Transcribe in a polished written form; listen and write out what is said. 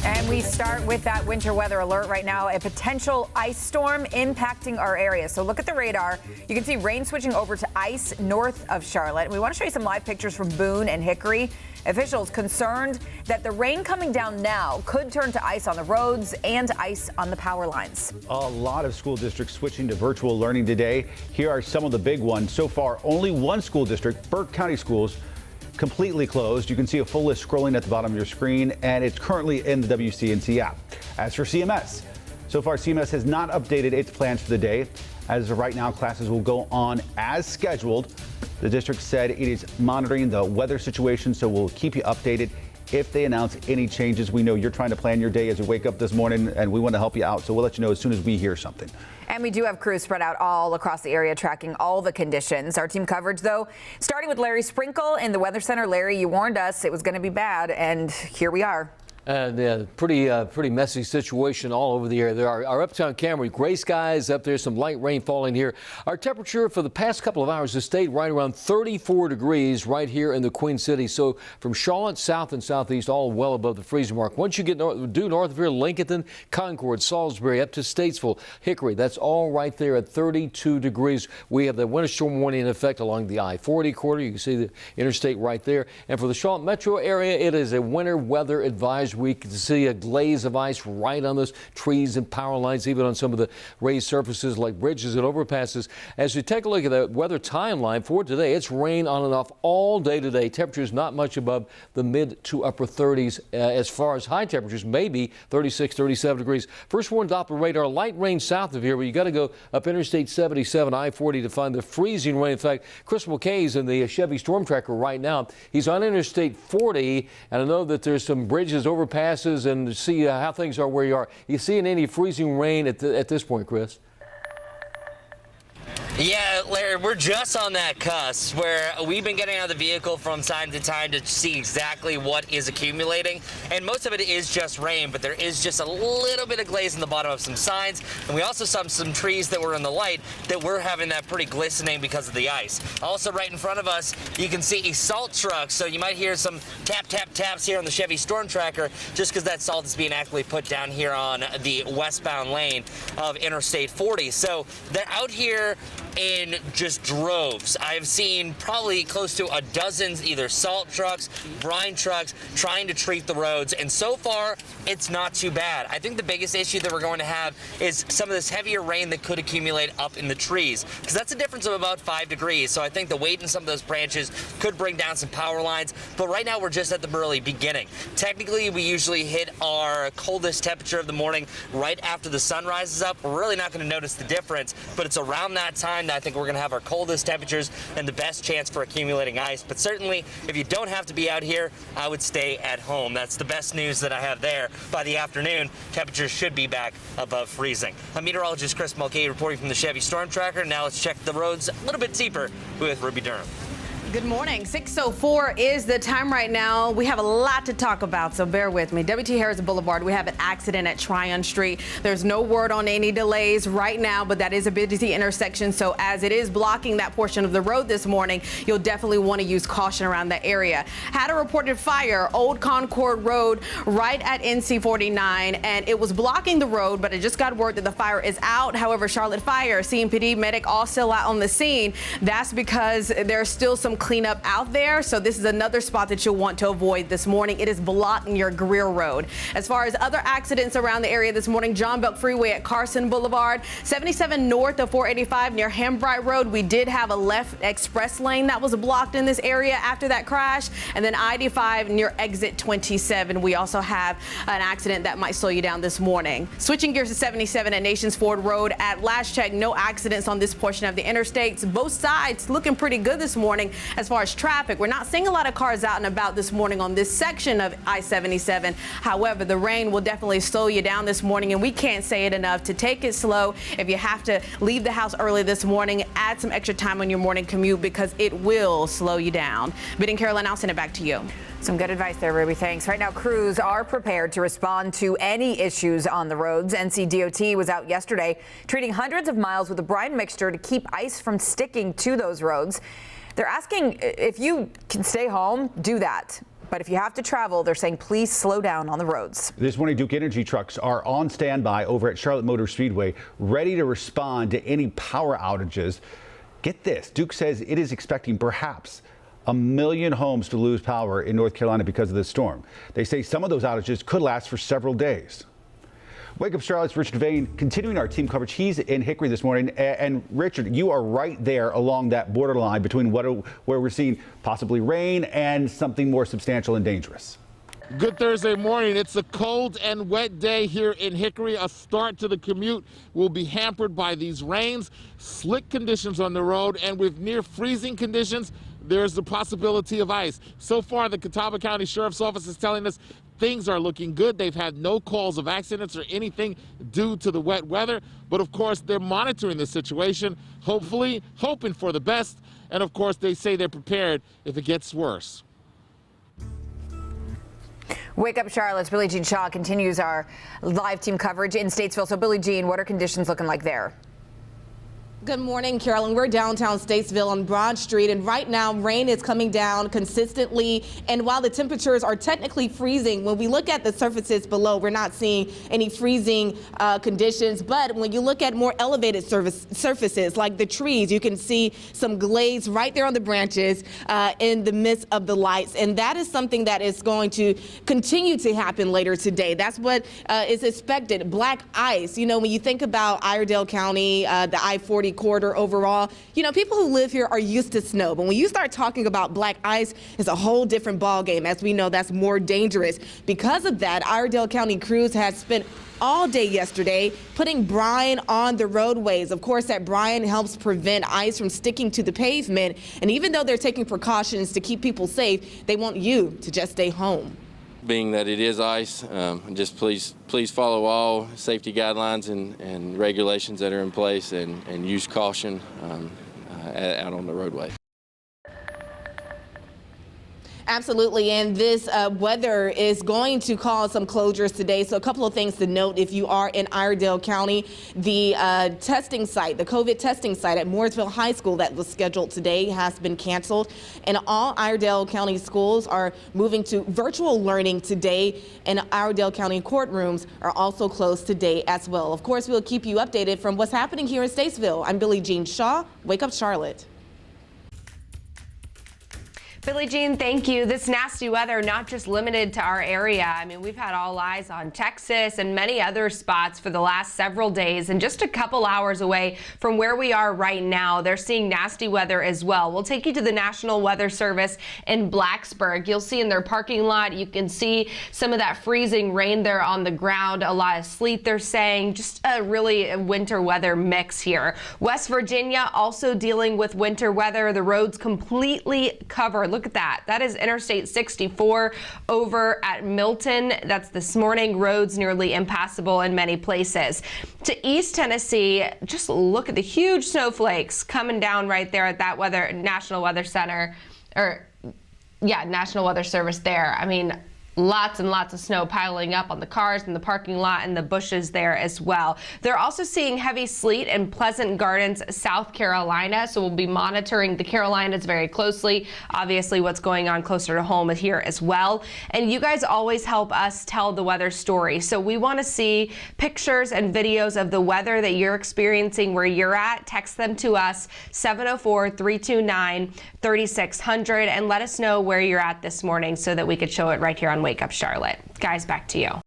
And we start with that winter weather alert right now, a potential ice storm impacting our area. So look at the radar. You can see rain switching over to ice north of Charlotte. We want to show you some live pictures from Boone and Hickory. Officials concerned that the rain coming down now could turn to ice on the roads and ice on the power lines. A lot of school districts switching to virtual learning today. Here are some of the big ones. So far, only one school district, Burke County Schools, completely closed. You can see a full list scrolling at the bottom of your screen, and it's currently in the WCNC app. As for CMS, so far CMS has not updated its plans for the day. As of right now, classes will go on as scheduled. The district said it is monitoring the weather situation, so we'll keep you updated if they announce any changes. We know you're trying to plan your day as you wake up this morning, and we want to help you out, so we'll let you know as soon as we hear something. And we do have crews spread out all across the area tracking all the conditions. Our team coverage, though, starting with Larry Sprinkle in the Weather Center. Larry, you warned us it was going to be bad, and here we are. Yeah, pretty messy situation all over the area. There are our uptown Camry, gray skies up there, some light rain falling here. Our temperature for the past couple of hours has stayed right around 34 degrees right here in the Queen City. So from Charlotte south and southeast, all well above the freezing mark. Once you get due north of here, Lincoln, Concord, Salisbury, up to Statesville, Hickory, that's all right there at 32 degrees. We have the winter storm warning in effect along the I-40 corridor. You can see the interstate right there. And for the Charlotte metro area, it is a winter weather advisory. We can see a glaze of ice right on those trees and power lines, even on some of the raised surfaces like bridges and overpasses. As you take a look at the weather timeline for today, it's rain on and off all day today. Temperatures not much above the mid to upper 30s. As far as high temperatures, maybe 36, 37 degrees. First warned Doppler radar, light rain south of here, but you got to go up Interstate 77, I-40 to find the freezing rain. In fact, Chris McKay's in the Chevy-storm-tracker right now. He's on Interstate 40, and I know that there's some bridges, overpasses, and see how things are where you are. You seeing any freezing rain at this point, Chris? Yeah, Larry, we're just on that cusp where we've been getting out of the vehicle from time to time to see exactly what is accumulating. And most of it is just rain, but there is just a little bit of glaze in the bottom of some signs. And we also saw some trees that were in the light that were having that pretty glistening because of the ice. Also, right in front of us, you can see a salt truck. So you might hear some tap, tap, taps here on the Chevy-storm-tracker just because that salt is being actively put down here on the westbound lane of Interstate 40. So they're out here in just droves. I've seen probably close to a dozen either salt trucks, brine trucks trying to treat the roads, and so far it's not too bad. I think the biggest issue that we're going to have is some of this heavier rain that could accumulate up in the trees, because that's a difference of about 5 degrees. So I think the weight in some of those branches could bring down some power lines, but right now we're just at the early beginning. Technically, we usually hit our coldest temperature of the morning right after the sun rises up. We're really not going to notice the difference, but it's around that time that I think we're going to have our coldest temperatures and the best chance for accumulating ice. But certainly, if you don't have to be out here, I would stay at home. That's the best news that I have there. By the afternoon, temperatures should be back above freezing. I'm meteorologist Chris Mulcahy reporting from the Chevy-storm-tracker. Now let's check the roads a little bit deeper with Ruby Durham. Good morning. 6:04 is the time right now. We have a lot to talk about, so bear with me. W.T. Harris Boulevard, we have an accident at Tryon Street. There's no word on any delays right now, but that is a busy intersection. So as it is blocking that portion of the road this morning, you'll definitely want to use caution around the area. Had a reported fire, Old Concord Road, right at NC 49, and it was blocking the road, but I just got word that the fire is out. However, Charlotte Fire, CMPD, medic all still out on the scene. That's because there's still some cleanup out there, so this is another spot that you'll want to avoid this morning. It is blocking your Greer Road. As far as other accidents around the area this morning, John Belk Freeway at Carson Boulevard, 77 north of 485 near Hambright Road. We did have a left express lane that was blocked in this area after that crash, and then I-85 near exit 27. We also have an accident that might slow you down this morning. Switching gears to 77 at Nations Ford Road. At last check, no accidents on this portion of the interstates. Both sides looking pretty good this morning. As far as traffic, we're not seeing a lot of cars out and about this morning on this section of I-77. However, the rain will definitely slow you down this morning, and we can't say it enough to take it slow. If you have to leave the house early this morning, add some extra time on your morning commute because it will slow you down. Bidd and Carolyn, I'll send it back to you. Some good advice there, Ruby. Thanks. Right now, crews are prepared to respond to any issues on the roads. NCDOT was out yesterday treating hundreds of miles with a brine mixture to keep ice from sticking to those roads. They're asking if you can stay home, do that. But if you have to travel, they're saying please slow down on the roads. This morning, Duke Energy trucks are on standby over at Charlotte Motor Speedway, ready to respond to any power outages. Get this, Duke says it is expecting perhaps 1 million homes to lose power in North Carolina because of this storm. They say some of those outages could last for several days. Wake Up Charlotte's Richard Vane continuing our team coverage. He's in Hickory this morning. And Richard, you are right there along that borderline between where we're seeing possibly rain and something more substantial and dangerous. Good Thursday morning. It's a cold and wet day here in Hickory. A start to the commute will be hampered by these rains, slick conditions on the road, and with near freezing conditions, there's the possibility of ice. So far, the Catawba County Sheriff's Office is telling us things are looking good. They've had no calls of accidents or anything due to the wet weather. But of course, they're monitoring the situation, hoping for the best. And of course, they say they're prepared if it gets worse. Wake Up Charlotte's Billie Jean Shaw continues our live team coverage in Statesville. So Billie Jean, what are conditions looking like there? Good morning, Carolyn. We're downtown Statesville on Broad Street, and right now rain is coming down consistently. And while the temperatures are technically freezing, when we look at the surfaces below, we're not seeing any freezing conditions. But when you look at more elevated surfaces like the trees, you can see some glaze right there on the branches in the midst of the lights. And that is something that is going to continue to happen later today. That's what is expected. Black ice. You know, when you think about Iredell County, the I-40 corridor overall, you know, people who live here are used to snow, but when you start talking about black ice, it's a whole different ball game. As we know, that's more dangerous. Because of that, Iredell County crews had spent all day yesterday putting brine on the roadways. Of course, that brine helps prevent ice from sticking to the pavement, and even though they're taking precautions to keep people safe, they want you to just stay home. Being that it is ice, just please follow all safety guidelines and regulations that are in place, and use caution out on the roadway. Absolutely, and this weather is going to cause some closures today. So a couple of things to note if you are in Iredell County. The testing site, the COVID testing site at Mooresville High School that was scheduled today has been canceled. And all Iredell County schools are moving to virtual learning today, and Iredell County courtrooms are also closed today as well. Of course, we'll keep you updated from what's happening here in Statesville. I'm Billie Jean Shaw, Wake Up Charlotte. Billie Jean, thank you. This nasty weather not just limited to our area. I mean, we've had all eyes on Texas and many other spots for the last several days, and just a couple hours away from where we are right now, they're seeing nasty weather as well. We'll take you to the National Weather Service in Blacksburg. You'll see in their parking lot, you can see some of that freezing rain there on the ground, a lot of sleet, they're saying. Just a really winter weather mix here. West Virginia also dealing with winter weather. The roads completely covered. Look at that. That is Interstate 64 over at Milton. That's this morning. Roads nearly impassable in many places. To East Tennessee, just look at the huge snowflakes coming down right there at that National Weather Center, National Weather Service there. I mean, lots and lots of snow piling up on the cars in the parking lot and the bushes there as well. They're also seeing heavy sleet in Pleasant Gardens, South Carolina, so we'll be monitoring the Carolinas very closely. Obviously, what's going on closer to home is here as well. And you guys always help us tell the weather story, so we want to see pictures and videos of the weather that you're experiencing where you're at. Text them to us, 704-329-3600, and let us know where you're at this morning so that we could show it right here on Wake Up Charlotte. Guys, back to you.